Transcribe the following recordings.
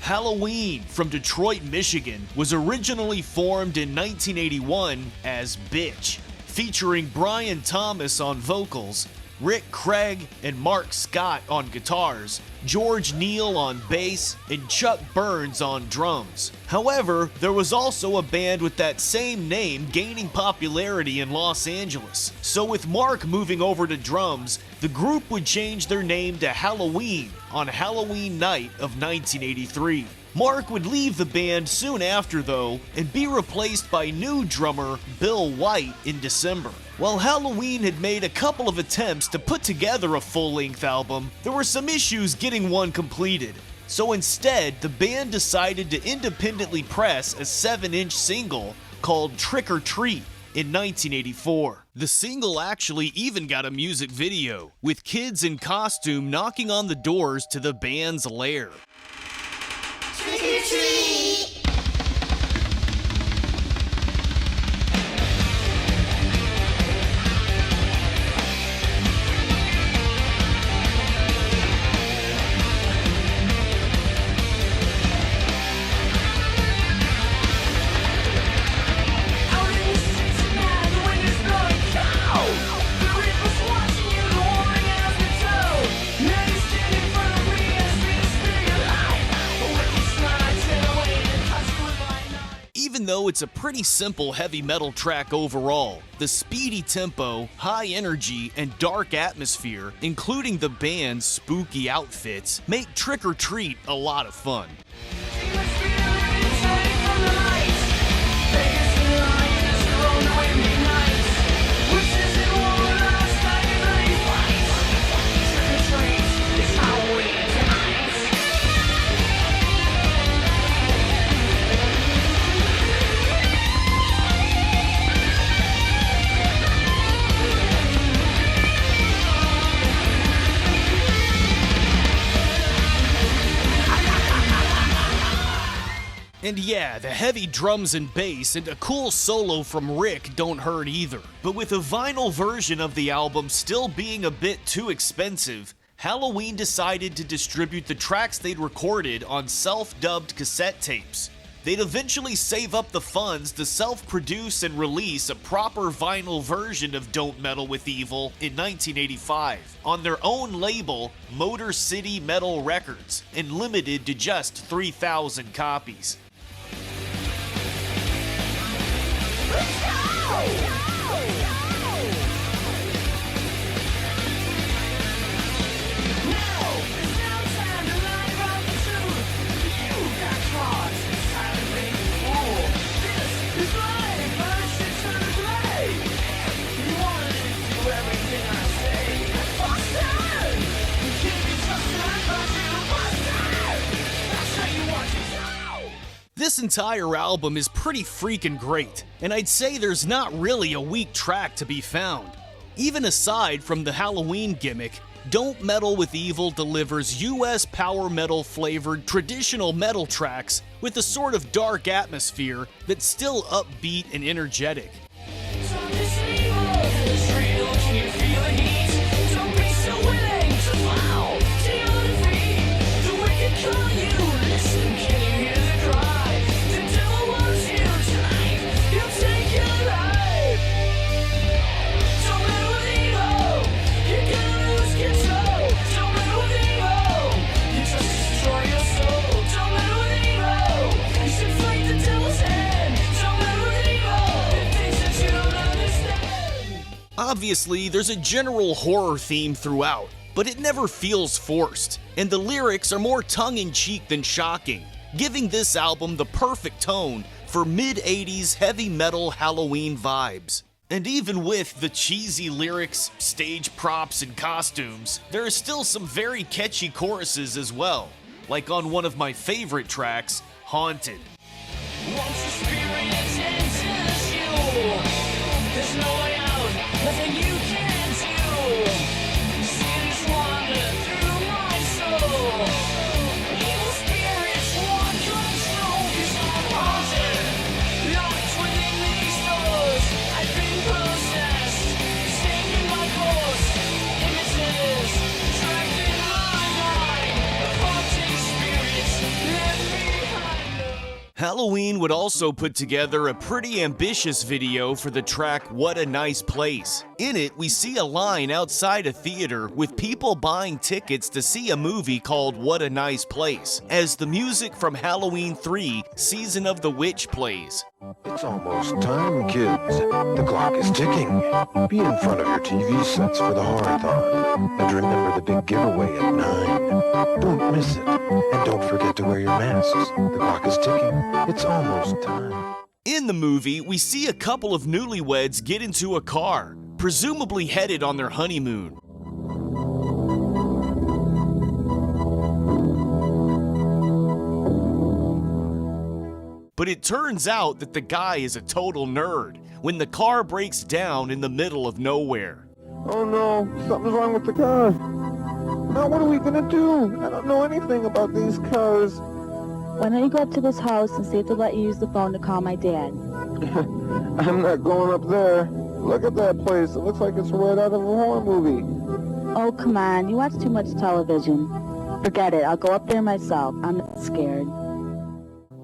Halloween from Detroit, Michigan was originally formed in 1981 as Bitch, featuring Brian Thomas on vocals, Rick Craig and Mark Scott on guitars, George Neal on bass, and Chuck Burns on drums. However, there was also a band with that same name gaining popularity in Los Angeles. So with Mark moving over to drums, the group would change their name to Halloween on Halloween night of 1983. Mark would leave the band soon after though, and be replaced by new drummer Bill White in December. While Halloween had made a couple of attempts to put together a full-length album, there were some issues getting one completed. So instead, the band decided to independently press a 7-inch single called Trick or Treat in 1984. The single actually even got a music video, with kids in costume knocking on the doors to the band's lair. Trick or treat! Even though it's a pretty simple heavy metal track overall, the speedy tempo, high energy, and dark atmosphere, including the band's spooky outfits, make Trick or Treat a lot of fun. And yeah, the heavy drums and bass and a cool solo from Rick don't hurt either. But with a vinyl version of the album still being a bit too expensive, Halloween decided to distribute the tracks they'd recorded on self-dubbed cassette tapes. They'd eventually save up the funds to self-produce and release a proper vinyl version of Don't Meddle with Evil in 1985 on their own label, Motor City Metal Records, and limited to just 3,000 copies. This entire album is pretty freaking great, and I'd say there's not really a weak track to be found. Even aside from the Halloween gimmick, Don't Meddle with Evil delivers US power metal flavored traditional metal tracks with a sort of dark atmosphere that's still upbeat and energetic. Obviously, there's a general horror theme throughout, but it never feels forced, and the lyrics are more tongue-in-cheek than shocking, giving this album the perfect tone for mid-80s heavy metal Halloween vibes. And even with the cheesy lyrics, stage props, and costumes, there are still some very catchy choruses as well, like on one of my favorite tracks, Haunted. Once the spirit enters you, there's no way out, nothing you can do. Sins wander through my soul. Evil spirits want control, 'cause I'm haunted. Locked within these doors, I've been possessed. Taking my course, images trapped in my mind. Haunting spirits left me Halloween would also put together a pretty ambitious video for the track What a Nice Place. In it, we see a line outside a theater with people buying tickets to see a movie called What a Nice Place, as the music from Halloween 3 Season of the Witch plays. It's almost time, kids. The clock is ticking. Be in front of your TV sets for the Horror-thon. And remember the big giveaway at 9. Don't miss it. And don't forget to wear your masks. The clock is ticking. It's almost time. In the movie, we see a couple of newlyweds get into a car, presumably headed on their honeymoon. But it turns out that the guy is a total nerd when the car breaks down in the middle of nowhere. Oh no, something's wrong with the car. Now what are we gonna do? I don't know anything about these cars. Why don't you go up to this house and see if they'll let you use the phone to call my dad? I'm not going up there. Look at that place. It looks like it's right out of a horror movie. Oh, come on. You watch too much television. Forget it. I'll go up there myself. I'm not scared.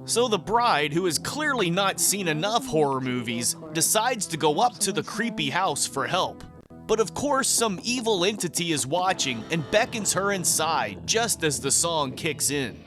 So the bride, who has clearly not seen enough horror movies, decides to go up to the creepy house for help. But of course, some evil entity is watching and beckons her inside just as the song kicks in.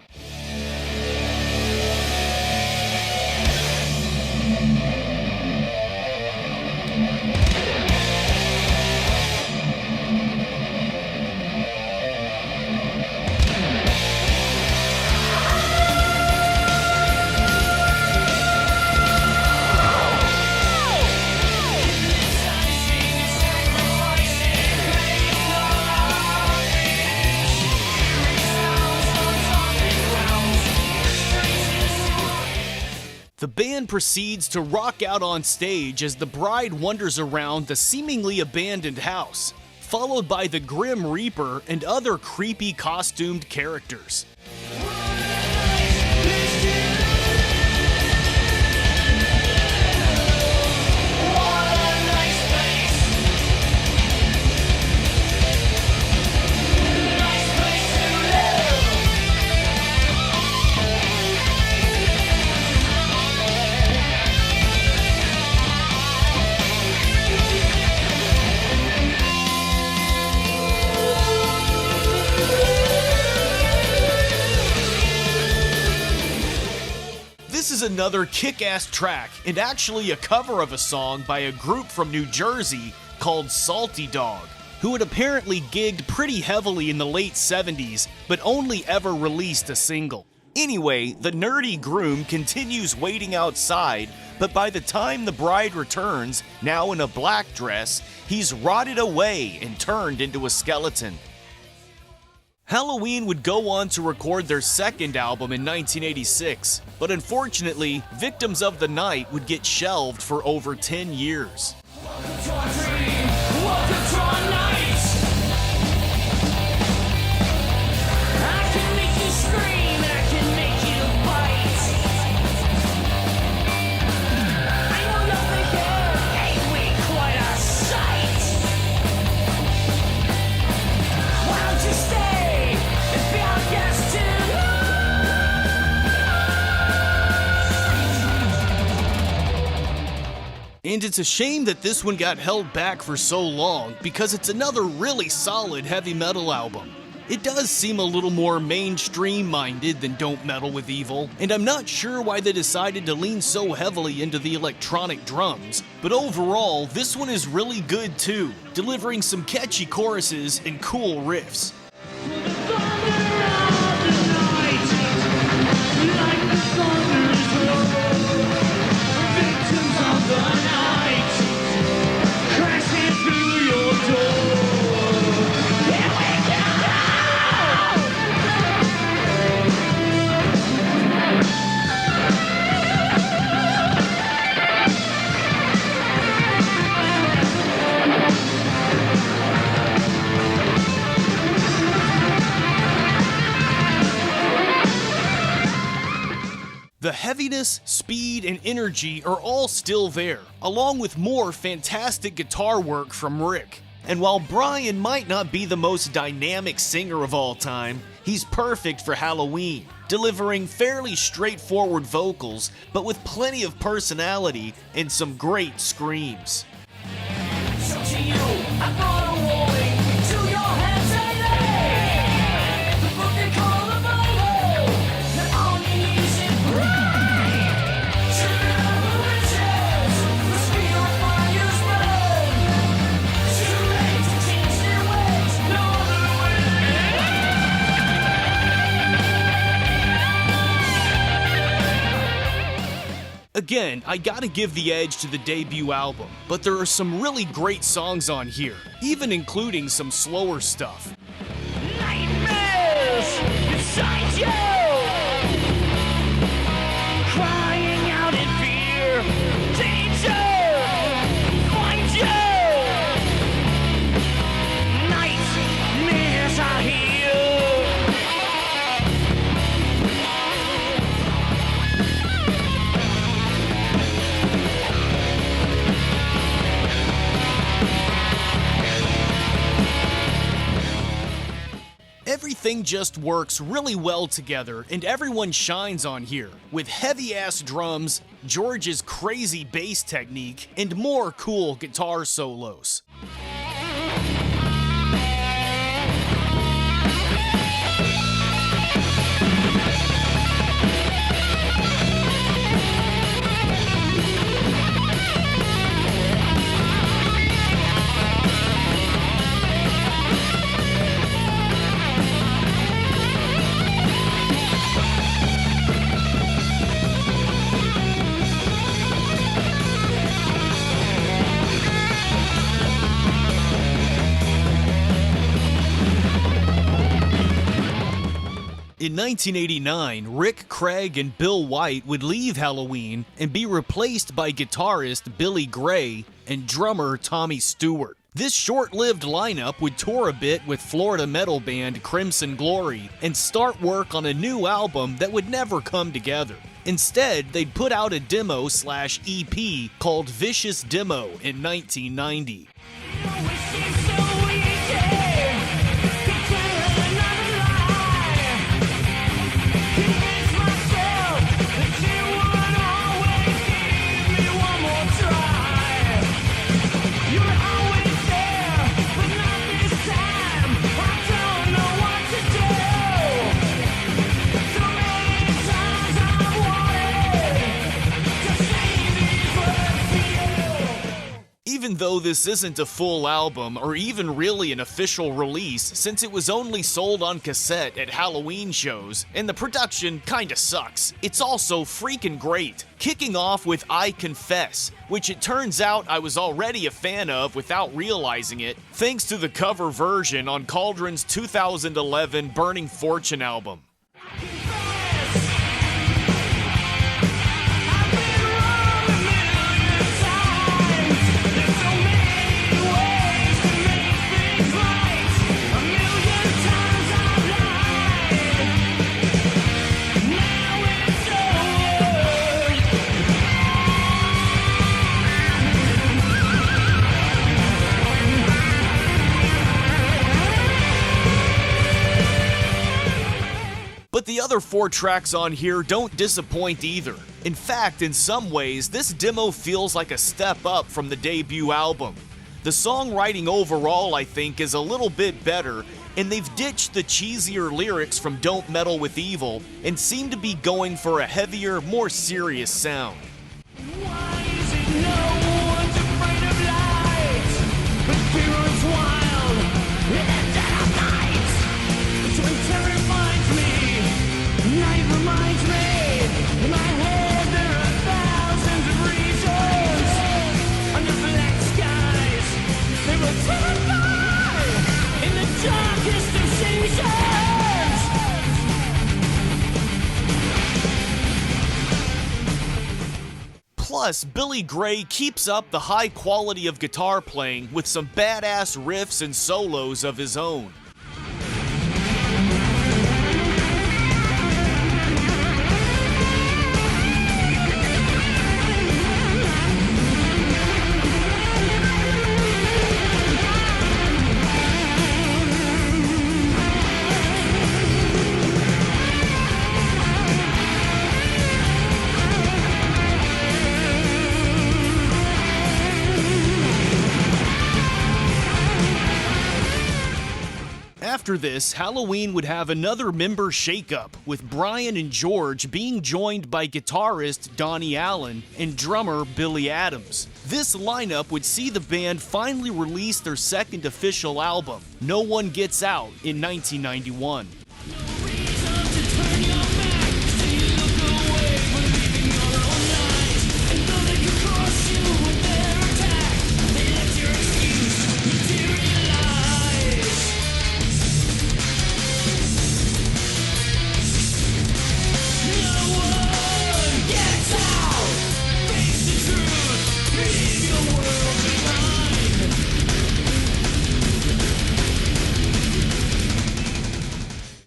The band proceeds to rock out on stage as the bride wanders around the seemingly abandoned house, followed by the Grim Reaper and other creepy costumed characters. This is another kick-ass track, and actually a cover of a song by a group from New Jersey called Salty Dog, who had apparently gigged pretty heavily in the late 70s, but only ever released a single. Anyway, the nerdy groom continues waiting outside, but by the time the bride returns, now in a black dress, he's rotted away and turned into a skeleton. Halloween would go on to record their second album in 1986, but unfortunately, Victims of the Night would get shelved for over 10 years. Welcome to our dream. Welcome to our night. I can make you scream. I can make you bite. I know nothing good. Ain't we quite a sight? Why don't you stay and be our guest tonight? And it's a shame that this one got held back for so long, because it's another really solid heavy metal album. It does seem a little more mainstream-minded than Don't Meddle with Evil, and I'm not sure why they decided to lean so heavily into the electronic drums, but overall, this one is really good too, delivering some catchy choruses and cool riffs. The heaviness, speed, and energy are all still there, along with more fantastic guitar work from Rick. And while Brian might not be the most dynamic singer of all time, he's perfect for Halloween, delivering fairly straightforward vocals, but with plenty of personality and some great screams. So to you, I brought a warning to your hands and legs. The book they call the Bible, that only needs it right. Children of the witches, the spirit fire's burn. It's too late to change their ways, no other way. Again, I gotta give the edge to the debut album, but there are some really great songs on here, even including some slower stuff. Nightmares inside you, crying out in fear. Danger, find you. Nightmares are here. Everything just works really well together, and everyone shines on here, with heavy-ass drums, George's crazy bass technique, and more cool guitar solos. In 1989, Rick Craig and Bill White would leave Halloween and be replaced by guitarist Billy Gray and drummer Tommy Stewart. This short-lived lineup would tour a bit with Florida metal band Crimson Glory and start work on a new album that would never come together. Instead, they'd put out a demo/EP called Vicious Demo in 1990. Even though this isn't a full album or even really an official release, since it was only sold on cassette at Halloween shows and the production kinda sucks, it's also freaking great. Kicking off with I Confess, which it turns out I was already a fan of without realizing it, thanks to the cover version on Cauldron's 2011 Burning Fortune album. But the other 4 tracks on here don't disappoint either. In fact, in some ways, this demo feels like a step up from the debut album. The songwriting overall, I think, is a little bit better, and they've ditched the cheesier lyrics from Don't Meddle with Evil and seem to be going for a heavier, more serious sound. Why is it no one's afraid of light? But fear is wild in the dead of night. Winter reminds me, night reminds me. In my head there are thousands of reasons. Under black skies, they will terrify in the darkest of seasons. Plus, Billy Gray keeps up the high quality of guitar playing with some badass riffs and solos of his own. After this, Halloween would have another member shakeup, with Brian and George being joined by guitarist Donnie Allen and drummer Billy Adams. This lineup would see the band finally release their second official album, No One Gets Out, in 1991.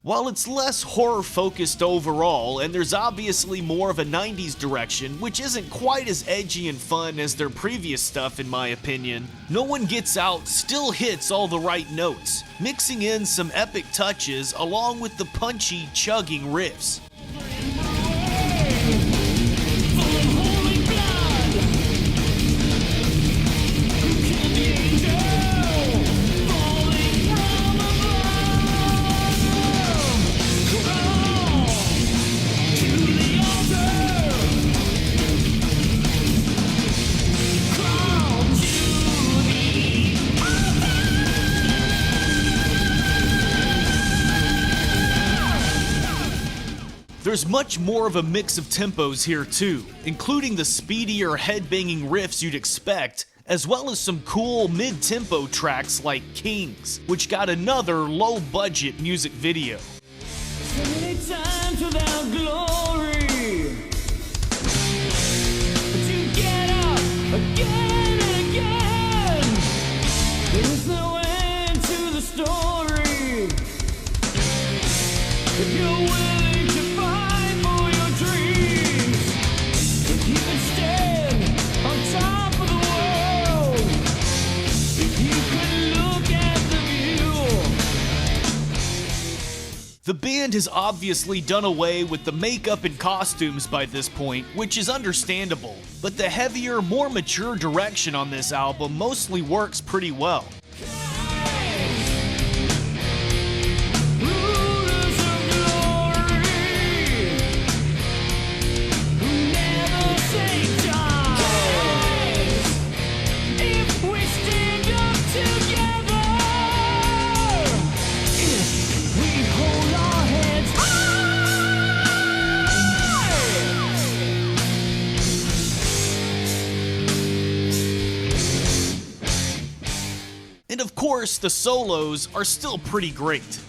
While it's less horror-focused overall, and there's obviously more of a 90s direction, which isn't quite as edgy and fun as their previous stuff in my opinion, No One Gets Out still hits all the right notes, mixing in some epic touches along with the punchy, chugging riffs. There's much more of a mix of tempos here too, including the speedier headbanging riffs you'd expect, as well as some cool mid-tempo tracks like Kings, which got another low-budget music video. So many times without glory, but you get up again and again. There's no end to the story. If you're willing to fight for your dreams, if you can stand on top of the world, if you can look at the view. The band has obviously done away with the makeup and costumes by this point, which is understandable, but the heavier, more mature direction on this album mostly works pretty well. Rulers of glory, who never say die. If we stand up together, if we hold our heads And of course, the solos are still pretty great.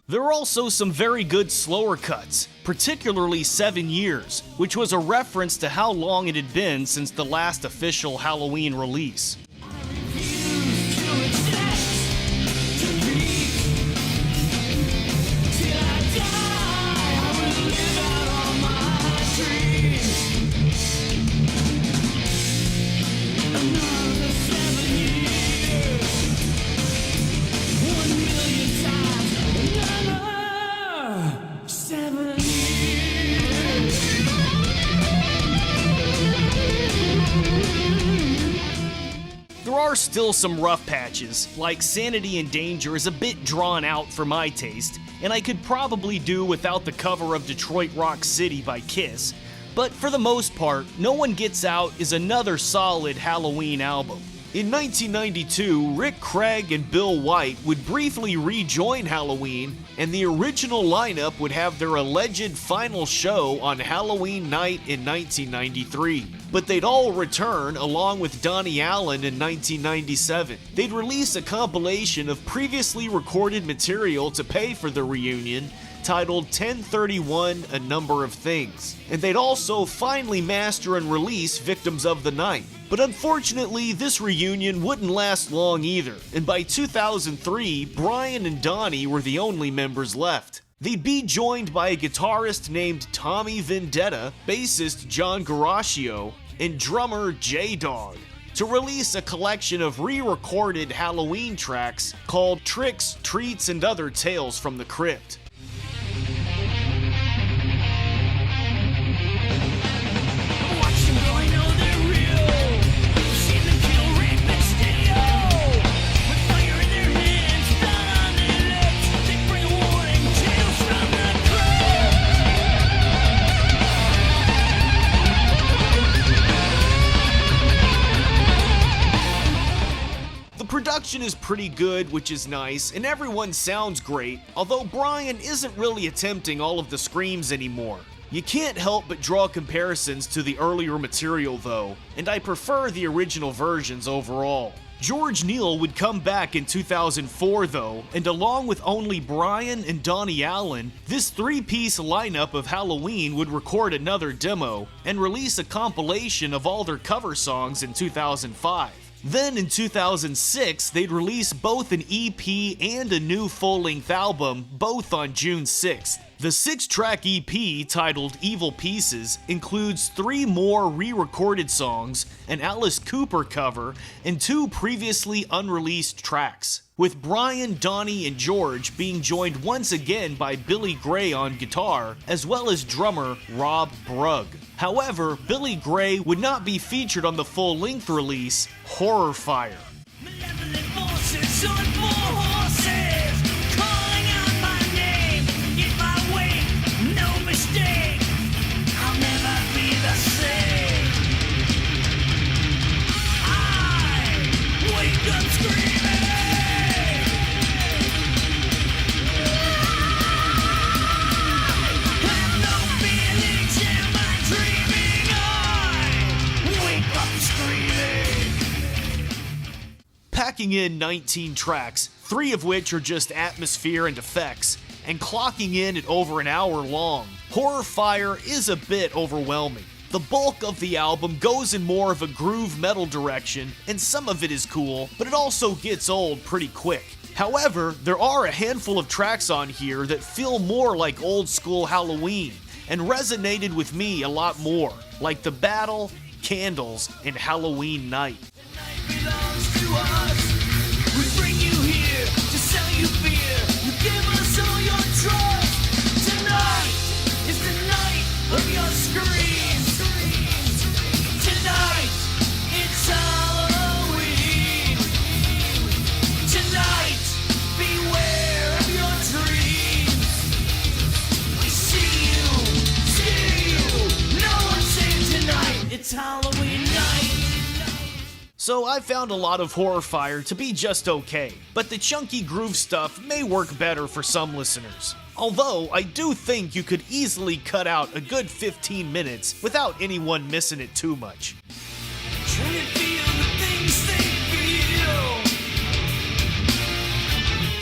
There are also some very good slower cuts, particularly 7 Years, which was a reference to how long it had been since the last official Halloween release. There are still some rough patches, like Sanity and Danger is a bit drawn out for my taste, and I could probably do without the cover of Detroit Rock City by Kiss, but for the most part, No One Gets Out is another solid Halloween album. In 1992, Rick Craig and Bill White would briefly rejoin Halloween, and the original lineup would have their alleged final show on Halloween night in 1993. But they'd all return along with Donnie Allen in 1997. They'd release a compilation of previously recorded material to pay for the reunion, titled 1031 A Number of Things, and they'd also finally master and release Victims of the Night. But unfortunately, this reunion wouldn't last long either, and by 2003, Brian and Donnie were the only members left. They'd be joined by a guitarist named Tommy Vendetta, bassist John Garaccio, and drummer J-Dog. to release a collection of re-recorded Halloween tracks called Tricks, Treats, and Other Tales from the Crypt. Production is pretty good, which is nice, and everyone sounds great, although Brian isn't really attempting all of the screams anymore. You can't help but draw comparisons to the earlier material though, and I prefer the original versions overall. George Neal would come back in 2004 though, and along with only Brian and Donnie Allen, this three-piece lineup of Halloween would record another demo and release a compilation of all their cover songs in 2005. Then in 2006, they'd release both an EP and a new full-length album, both on June 6th. The 6-track EP, titled Evil Pieces, includes 3 more re-recorded songs, an Alice Cooper cover, and 2 previously unreleased tracks, with Brian, Donnie, and George being joined once again by Billy Gray on guitar, as well as drummer Rob Brugg. However, Billy Gray would not be featured on the full-length release, Horror Fire. Malevolent forces on 4 horses, calling out my name. If I wait, no mistake, I'll never be the same. I wake up screaming. Have no feelings, am I dreaming? I wake up screaming. Packing in 19 tracks, 3 of which are just atmosphere and effects, and clocking in at over an hour long, Horror Fire is a bit overwhelming. The bulk of the album goes in more of a groove metal direction, and some of it is cool, but it also gets old pretty quick. However, there are a handful of tracks on here that feel more like old school Halloween, and resonated with me a lot more, like The Battle, Candles, and Halloween Night. Belongs to us. We bring you here to sell you fear. You give us all your trust. Tonight is the night of your screams. Tonight it's Halloween. Tonight beware of your dreams. We see you. No one's saying tonight it's Halloween night. So I found a lot of Horror Fire to be just okay, but the chunky groove stuff may work better for some listeners. Although, I do think you could easily cut out a good 15 minutes without anyone missing it too much. Try to feel the things they feel.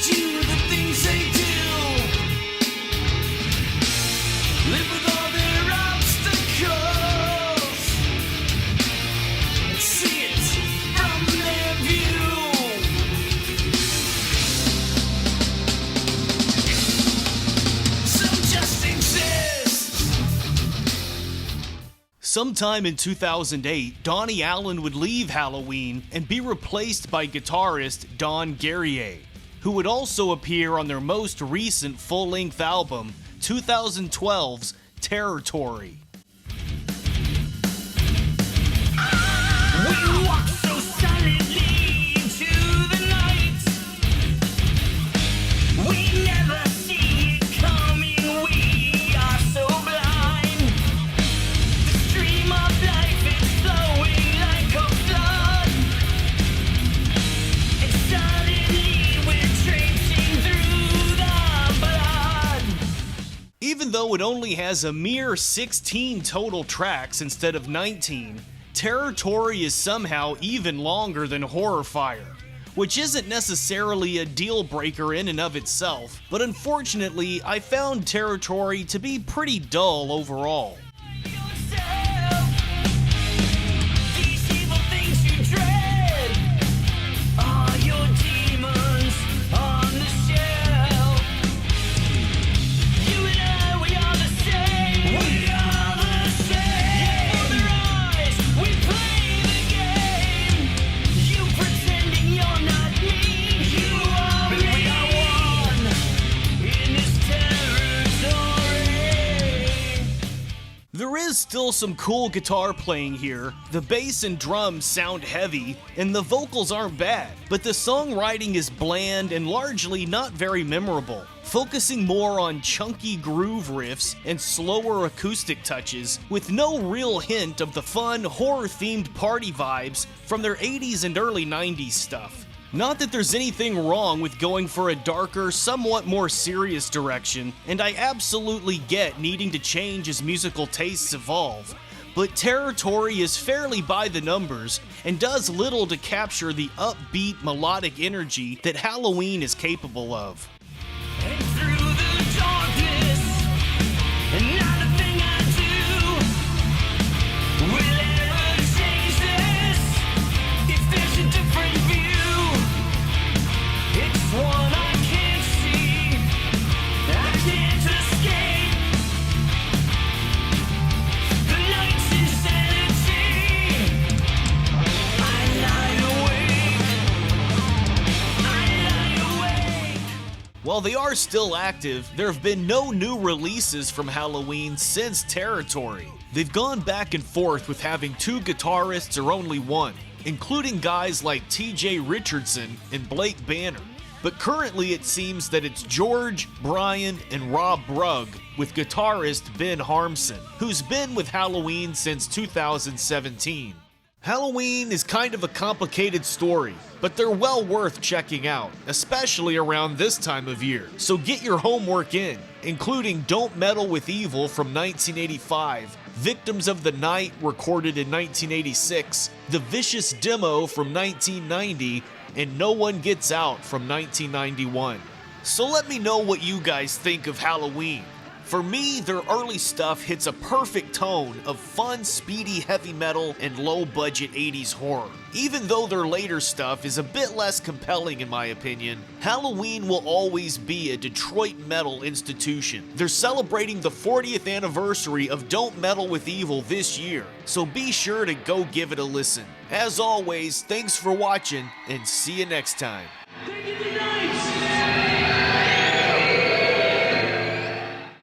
Do the things they do. Live with all their obstacles. See it from their view. Some just exist. Sometime in 2008, Donnie Allen would leave Halloween and be replaced by guitarist Don Guerrier, who would also appear on their most recent full-length album, 2012's Territory. We walk so silently into the night. We never see it coming. We are so blind. The stream of life is flowing like a flood. And suddenly we're traipsing through the blood. Even though it only has a mere 16 total tracks instead of 19, Territory is somehow even longer than Horror Fire, which isn't necessarily a deal breaker in and of itself, but unfortunately I found Territory to be pretty dull overall. Yourself. These evil things you dread are your demons on the shelf. You and I, we are the same. We are the same. For their eyes, we play the game. still some cool guitar playing here, the bass and drums sound heavy, and the vocals aren't bad, but the songwriting is bland and largely not very memorable, focusing more on chunky groove riffs and slower acoustic touches, with no real hint of the fun, horror-themed party vibes from their 80s and early 90s stuff. Not that there's anything wrong with going for a darker, somewhat more serious direction, and I absolutely get needing to change as musical tastes evolve, but Territory is fairly by the numbers and does little to capture the upbeat, melodic energy that Halloween is capable of. And through the darkness, and not a thing I do will ever change this. If there's a different view, it's one I can't see, I can't escape. The night's insanity, I lie awake. While they are still active, there have been no new releases from Halloween since Territory. They've gone back and forth with having 2 guitarists or only one, including guys like TJ Richardson and Blake Banner. But currently it seems that it's George, Brian, and Rob Brugg, with guitarist Ben Harmson, who's been with Halloween since 2017. Halloween is kind of a complicated story, but they're well worth checking out, especially around this time of year. So get your homework in, including Don't Meddle with Evil from 1985, Victims of the Night recorded in 1986, The Vicious Demo from 1990, and No One Gets Out from 1991. So let me know what you guys think of Halloween. For me, their early stuff hits a perfect tone of fun, speedy heavy metal and low-budget 80s horror. Even though their later stuff is a bit less compelling in my opinion, Halloween will always be a Detroit metal institution. They're celebrating the 40th anniversary of Don't Meddle with Evil this year, so be sure to go give it a listen. As always, thanks for watching, and see you next time.